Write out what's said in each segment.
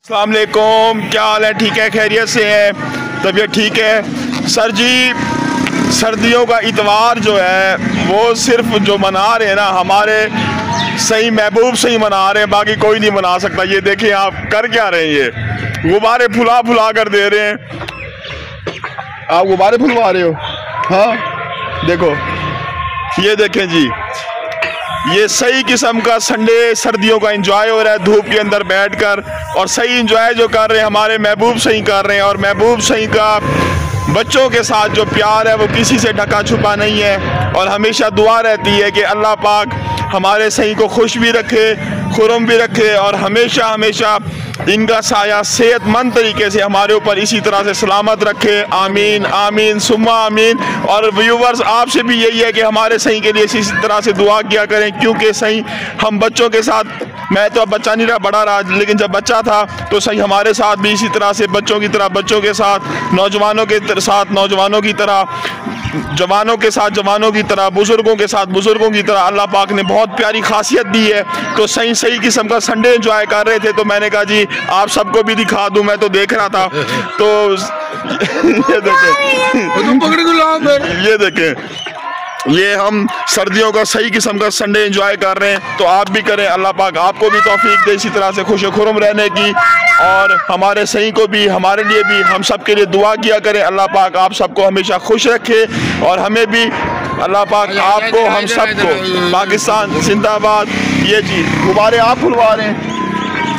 अस्सलाम वालेकुम, क्या हाल है? ठीक है, खैरियत से है, तबीयत ठीक है? सर जी, सर्दियों का इतवार जो है वो सिर्फ जो मना रहे हैं ना हमारे सही महबूब से ही मना रहे हैं, बाकी कोई नहीं मना सकता। ये देखें आप कर क्या रहे हैं, ये गुब्बारे फुला फुला कर दे रहे हैं। आप गुब्बारे फुलवा रहे हो? हाँ देखो, ये देखें जी, ये सही किस्म का संडे सर्दियों का एंजॉय हो रहा है धूप के अंदर बैठकर, और सही एंजॉय जो कर रहे हैं हमारे महबूब सही कर रहे हैं। और महबूब सही का बच्चों के साथ जो प्यार है वो किसी से ढका छुपा नहीं है, और हमेशा दुआ रहती है कि अल्लाह पाक हमारे सही को खुश भी रखे, खुरम भी रखे, और हमेशा हमेशा इनका साया सेहतमंद तरीके से हमारे ऊपर इसी तरह से सलामत रखे। आमीन आमीन सुम्मा आमीन। और व्यूवर्स, आपसे भी यही है कि हमारे सही के लिए इसी तरह से दुआ किया करें, क्योंकि सही हम बच्चों के साथ, मैं तो अब बच्चा नहीं रहा, बड़ा रहा, लेकिन जब बच्चा था तो सही हमारे साथ भी इसी तरह से बच्चों की तरह बच्चों के साथ, नौजवानों के साथ नौजवानों की तरह, जवानों के साथ जवानों की तरह, बुजुर्गों के साथ बुजुर्गों की तरह अल्लाह पाक ने बहुत प्यारी खासियत दी है। तो सही सही किस्म का संडे एंजॉय कर रहे थे, तो मैंने कहा जी आप सबको भी दिखा दूं, मैं तो देख रहा था। तो ये देखें, ये देखें, ये हम सर्दियों का सही किस्म का संडे एंजॉय कर रहे हैं, तो आप भी करें। अल्लाह पाक आपको भी तौफीक दे इसी तरह से खुश खुरम रहने की, और हमारे सही को भी, हमारे लिए भी, हम सब के लिए दुआ किया करें। अल्लाह पाक आप सबको हमेशा खुश रखे, और हमें भी अल्लाह पाक आपको, हम सबको, पाकिस्तान जिंदाबाद। ये जी गुब्बारे आप फुलवा रहे हैं?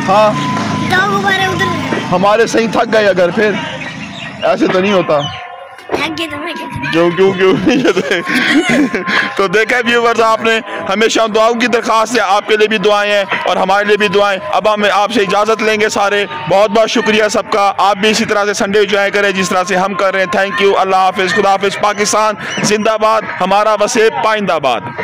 हाँ, हमारे सही थक गए अगर, फिर ऐसे तो नहीं होता। क्यों क्यों क्यों तो देखा व्यूवर्स, आपने हमेशा दुआओं की दरख्वास्त है, आपके लिए भी दुआएं हैं और हमारे लिए भी दुआएं। अब हम आपसे इजाज़त लेंगे सारे। बहुत बहुत शुक्रिया सबका। आप भी इसी तरह से संडे एंजॉय करें जिस तरह से हम कर रहे हैं। Thank you. अल्लाह हाफिज़, खुदा हाफिज़। पाकिस्तान जिंदाबाद, हमारा वसे पाइंदाबाद।